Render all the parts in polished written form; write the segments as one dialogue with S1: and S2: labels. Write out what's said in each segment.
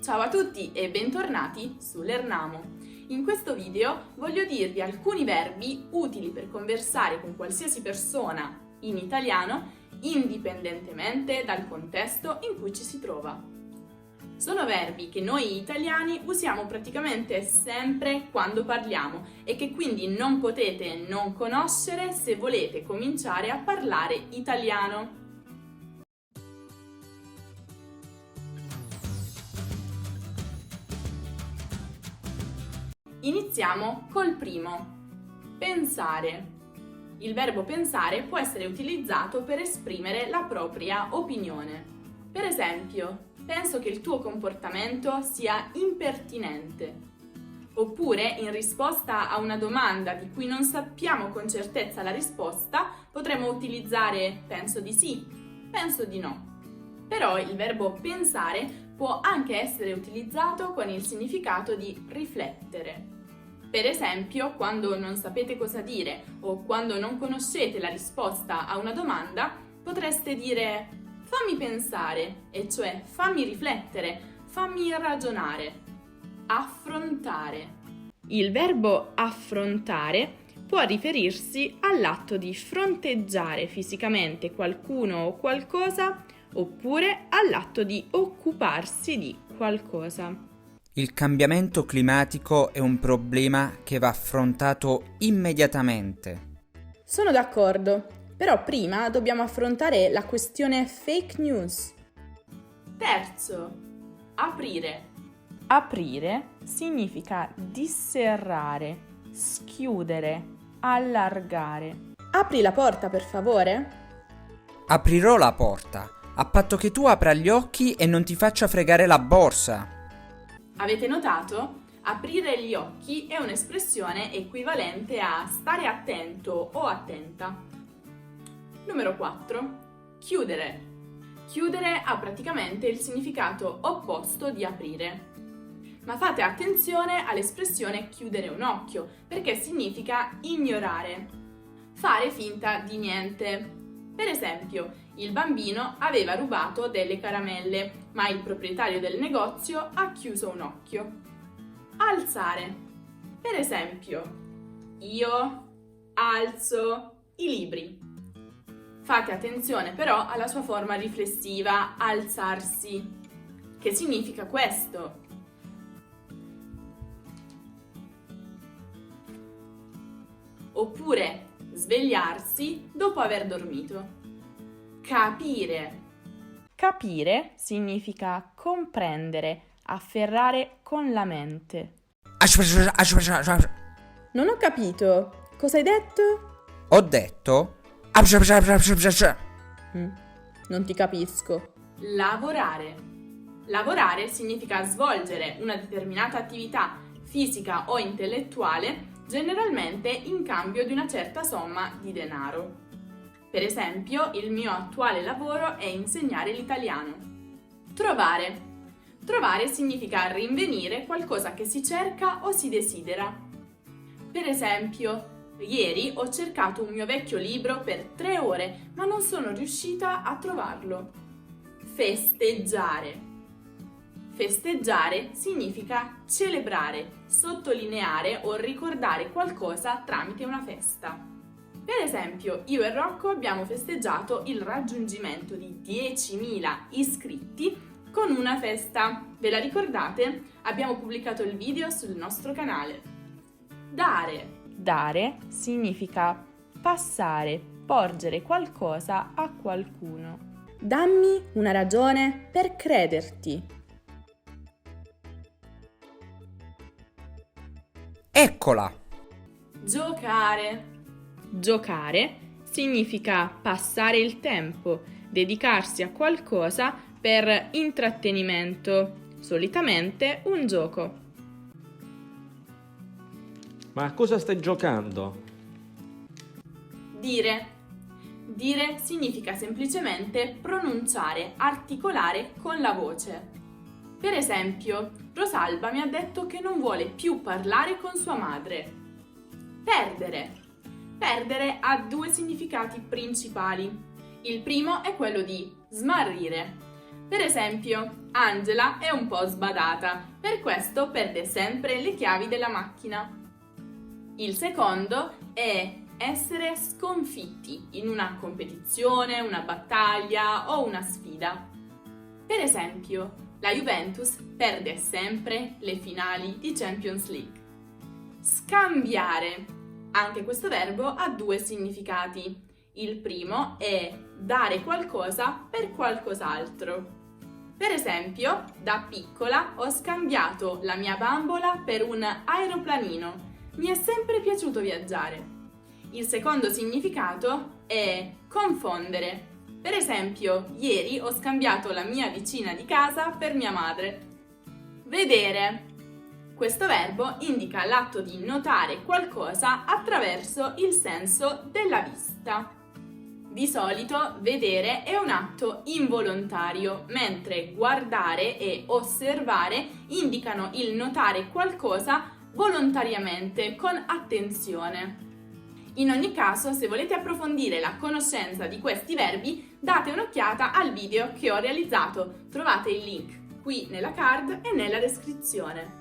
S1: Ciao a tutti e bentornati su Lernamo. In questo video voglio dirvi alcuni verbi utili per conversare con qualsiasi persona in italiano, indipendentemente dal contesto in cui ci si trova. Sono verbi che noi italiani usiamo praticamente sempre quando parliamo e che quindi non potete non conoscere se volete cominciare a parlare italiano. Iniziamo col primo. Pensare. Il verbo pensare può essere utilizzato per esprimere la propria opinione. Per esempio, penso che il tuo comportamento sia impertinente. Oppure, in risposta a una domanda di cui non sappiamo con certezza la risposta, potremmo utilizzare penso di sì, penso di no. Però il verbo pensare può anche essere utilizzato con il significato di riflettere. Per esempio, quando non sapete cosa dire o quando non conoscete la risposta a una domanda, potreste dire fammi pensare, e cioè fammi riflettere, fammi ragionare. Affrontare. Il verbo affrontare può riferirsi all'atto di fronteggiare fisicamente qualcuno o qualcosa oppure all'atto di occuparsi di qualcosa.
S2: Il cambiamento climatico è un problema che va affrontato immediatamente.
S1: Sono d'accordo, però prima dobbiamo affrontare la questione fake news. Terzo, aprire. Aprire significa disserrare, schiudere, allargare. Apri la porta, per favore?
S2: Aprirò la porta, a patto che tu apra gli occhi e non ti faccia fregare la borsa.
S1: Avete notato? Aprire gli occhi è un'espressione equivalente a stare attento o attenta. Numero 4. Chiudere. Chiudere ha praticamente il significato opposto di aprire. Ma fate attenzione all'espressione chiudere un occhio, perché significa ignorare, fare finta di niente. Per esempio, il bambino aveva rubato delle caramelle, ma il proprietario del negozio ha chiuso un occhio. Alzare. Per esempio, io alzo i libri. Fate attenzione però alla sua forma riflessiva, alzarsi. Che significa questo? Oppure svegliarsi dopo aver dormito. Capire. Capire significa comprendere, afferrare con la mente. Non ho capito. Cosa hai detto?
S2: Ho detto...
S1: Non ti capisco. Lavorare. Lavorare significa svolgere una determinata attività fisica o intellettuale, generalmente in cambio di una certa somma di denaro. Per esempio, il mio attuale lavoro è insegnare l'italiano. Trovare. Trovare significa rinvenire qualcosa che si cerca o si desidera. Per esempio, ieri ho cercato un mio vecchio libro per 3 ore, ma non sono riuscita a trovarlo. Festeggiare. Festeggiare significa celebrare, sottolineare o ricordare qualcosa tramite una festa. Per esempio, io e Rocco abbiamo festeggiato il raggiungimento di 10.000 iscritti con una festa. Ve la ricordate? Abbiamo pubblicato il video sul nostro canale. Dare. Dare significa passare, porgere qualcosa a qualcuno. Dammi una ragione per crederti.
S2: Eccola!
S1: Giocare. Giocare significa passare il tempo, dedicarsi a qualcosa per intrattenimento, solitamente un gioco.
S3: Ma a cosa stai giocando?
S1: Dire. Dire significa semplicemente pronunciare, articolare con la voce. Per esempio, Rosalba mi ha detto che non vuole più parlare con sua madre. Perdere. Perdere ha 2 significati principali. Il primo è quello di smarrire. Per esempio, Angela è un po' sbadata, per questo perde sempre le chiavi della macchina. Il secondo è essere sconfitti in una competizione, una battaglia o una sfida. Per esempio, la Juventus perde sempre le finali di Champions League. Scambiare. Anche questo verbo ha due significati. Il primo è dare qualcosa per qualcos'altro. Per esempio, da piccola ho scambiato la mia bambola per un aeroplanino. Mi è sempre piaciuto viaggiare. Il secondo significato è confondere. Per esempio, ieri ho scambiato la mia vicina di casa per mia madre. Vedere. Questo verbo indica l'atto di notare qualcosa attraverso il senso della vista. Di solito, vedere è un atto involontario, mentre guardare e osservare indicano il notare qualcosa volontariamente, con attenzione. In ogni caso, se volete approfondire la conoscenza di questi verbi, date un'occhiata al video che ho realizzato. Trovate il link qui nella card e nella descrizione.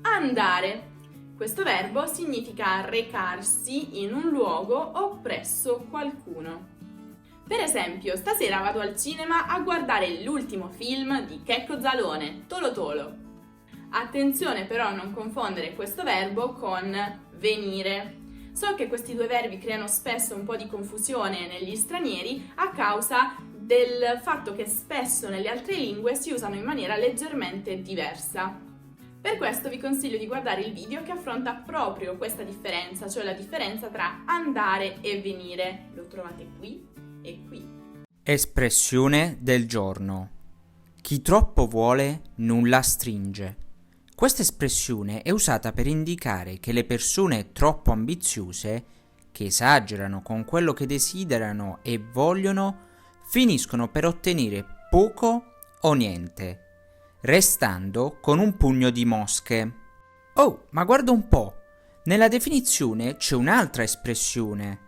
S1: Andare. Questo verbo significa recarsi in un luogo o presso qualcuno. Per esempio, stasera vado al cinema a guardare l'ultimo film di Checco Zalone, Tolo Tolo. Attenzione però a non confondere questo verbo con venire. So che questi due verbi creano spesso un po' di confusione negli stranieri a causa del fatto che spesso nelle altre lingue si usano in maniera leggermente diversa. Per questo vi consiglio di guardare il video che affronta proprio questa differenza, cioè la differenza tra andare e venire. Lo trovate qui e qui.
S2: Espressione del giorno. Chi troppo vuole, nulla stringe. Questa espressione è usata per indicare che le persone troppo ambiziose, che esagerano con quello che desiderano e vogliono, finiscono per ottenere poco o niente, restando con un pugno di mosche. Oh, ma guarda un po', nella definizione c'è un'altra espressione.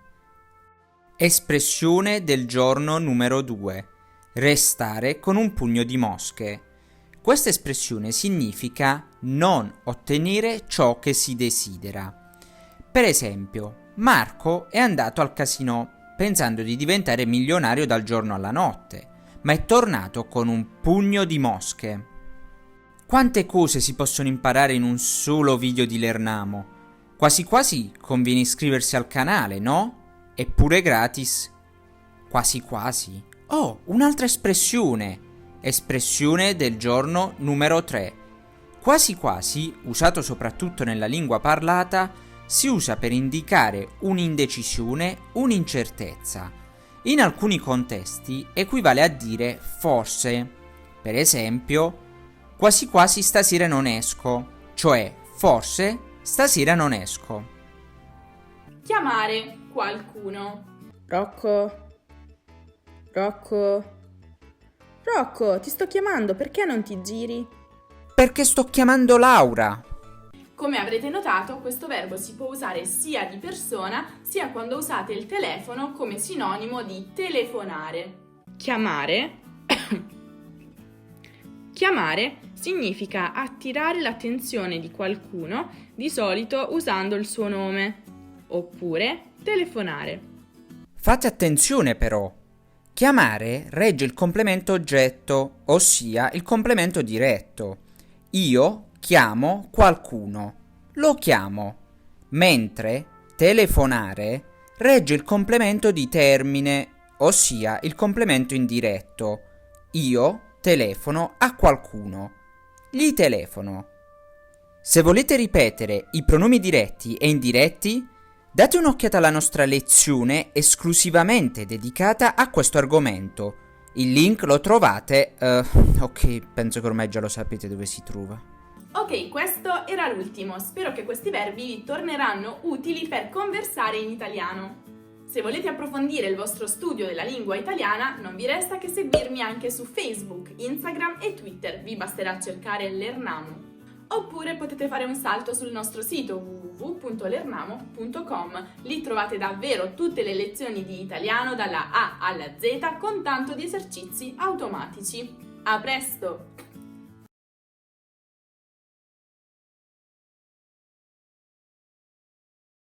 S2: Espressione del giorno numero 2. Restare con un pugno di mosche. Questa espressione significa non ottenere ciò che si desidera. Per esempio, Marco è andato al casinò pensando di diventare milionario dal giorno alla notte, ma è tornato con un pugno di mosche. Quante cose si possono imparare in un solo video di Lernamo? Quasi quasi conviene iscriversi al canale, no? Eppure gratis. Quasi quasi. Oh, un'altra espressione. Espressione del giorno numero 3. Quasi quasi, usato soprattutto nella lingua parlata, si usa per indicare un'indecisione, un'incertezza. In alcuni contesti equivale a dire forse. Per esempio, quasi quasi stasera non esco, cioè forse stasera non esco.
S1: Chiamare qualcuno.
S4: Rocco, ti sto chiamando, perché non ti giri?
S2: Perché sto chiamando Laura.
S1: Come avrete notato, questo verbo si può usare sia di persona, sia quando usate il telefono come sinonimo di telefonare.
S4: Chiamare significa attirare l'attenzione di qualcuno, di solito usando il suo nome, oppure telefonare.
S2: Fate attenzione però. Chiamare regge il complemento oggetto, ossia il complemento diretto. Io chiamo qualcuno, lo chiamo, mentre telefonare regge il complemento di termine, ossia il complemento indiretto. Io telefono a qualcuno, gli telefono. Se volete ripetere i pronomi diretti e indiretti, date un'occhiata alla nostra lezione esclusivamente dedicata a questo argomento. Il link lo trovate, ok, penso che ormai già lo sapete dove si trova.
S1: Ok, questo era l'ultimo. Spero che questi verbi vi torneranno utili per conversare in italiano. Se volete approfondire il vostro studio della lingua italiana, non vi resta che seguirmi anche su Facebook, Instagram e Twitter. Vi basterà cercare Lernamo. Oppure potete fare un salto sul nostro sito www.lernamo.com. Lì trovate davvero tutte le lezioni di italiano dalla A alla Z con tanto di esercizi automatici. A presto!